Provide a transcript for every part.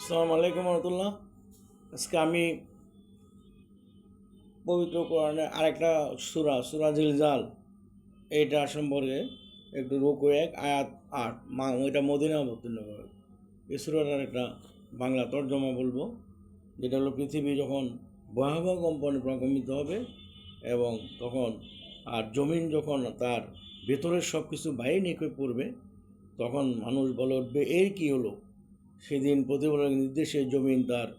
আসসালামু আলাইকুম রহমতুল্লাহ। আজকে আমি পবিত্র কোরআনের আরেকটা সূরা জিলজাল এইটা সম্পর্কে একটু রুকু 1 আয়াত 8 ওইটা মদিনা অবতীর্ণ করে এই সূরাটার একটা বাংলা তর্জমা বলবো, যেটা হলো পৃথিবী যখন ভয়াবহ কম্পনে প্রকম্পিত হবে এবং তখন আর জমিন যখন তার ভেতরের সব কিছু বাইরে নিয়ে পড়বে, তখন মানুষ বলে উঠবে এর কী হলো। সেদিন প্রতিপালকের নির্দেশে জমিন তার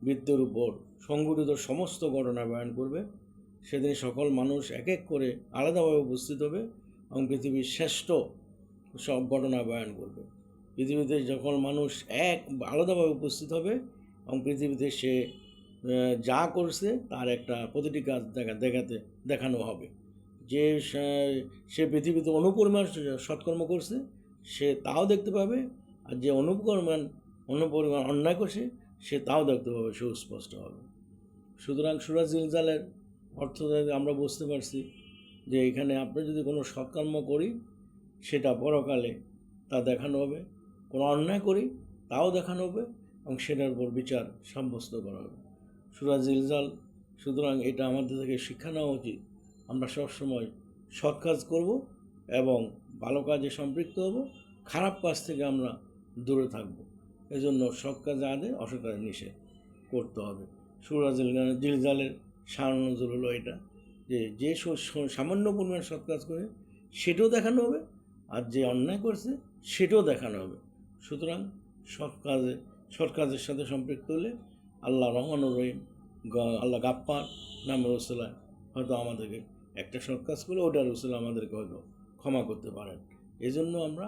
বৃত্তের উপর সংঘটিত সমস্ত ঘটনা বয়ান করবে। সেদিন সকল মানুষ এক এক করে আলাদাভাবে উপস্থিত হবে এবং পৃথিবীর শ্রেষ্ঠ সব ঘটনা বয়ান করবে। পৃথিবীতে যখন মানুষ এক আলাদাভাবে উপস্থিত হবে এবং পৃথিবীতে সে যা করছে তার একটা প্রতিটি কাজ দেখানো হবে। যে সে পৃথিবীতে অনুপরিমাণ সৎকর্ম করছে সে তাও দেখতে পাবে, আর যে অনুপরিমাণ অন্যায় করছে সে তাও দেখতে পাবে সুস্পষ্ট হবে। সুতরাং সূরা জিলজালের অর্থ আমরা বুঝতে পারছি যে এখানে আমরা যদি কোনো সৎকর্ম করি সেটা পরকালে তা দেখানো হবে, কোনো অন্যায় করি তাও দেখানো হবে এবং সেটার উপর বিচার সাব্যস্ত করা হবে। সূরা জিলজাল, সুতরাং এটা আমাদের থেকে শিক্ষা নেওয়া উচিত। আমরা সবসময় সৎ কাজ করব এবং ভালো কাজে সম্পৃক্ত হব, খারাপ কাজ থেকে আমরা দূরে থাকব। এজন্য সৎ কাজে আদে, অসৎ কাজে নিষেধ করতে হবে। সূরা জিলজালের সারনজুল হলো এটা, যে সামান্য পরিমাণ সৎ কাজ করে সেটাও দেখানো হবে, আর যে অন্যায় করছে সেটাও দেখানো হবে। সুতরাং সৎ কাজের সাথে সম্পৃক্ত হলে আল্লাহ রহমান রহিম, আল্লাহ গাপ্পার নামের রসুলা হয়তো আমাদেরকে একটা সৎ কাজ করে ওটার রসুল আমাদেরকে হয়তো ক্ষমা করতে পারেন। এই জন্য আমরা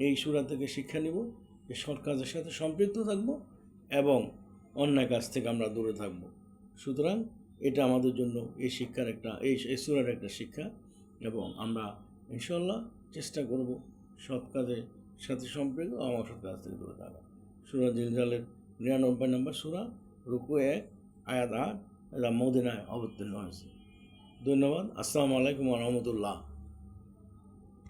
এই সূরা থেকে শিক্ষা নিব যে সৎ কাজের সাথে সম্পৃক্ত থাকব এবং অন্যায় কাজ থেকে আমরা দূরে থাকব। সুতরাং এটা আমাদের জন্য এই শিক্ষার একটা এই সূরার একটা শিক্ষা, এবং আমরা ইনশাল্লাহ চেষ্টা করব সৎ কাজের সাথে সম্পৃক্ত আমার সৎ কাজ থেকে দূরে থাকা। সূরা জিলজালের 99 নম্বর সূরা, রুকু 1 আয়াত 8, এরা মদিনায় অবতীর্ণ হয়েছে। ধন্যবাদ। আসসালামু আলাইকুম ওয়া রাহমাতুল্লাহ।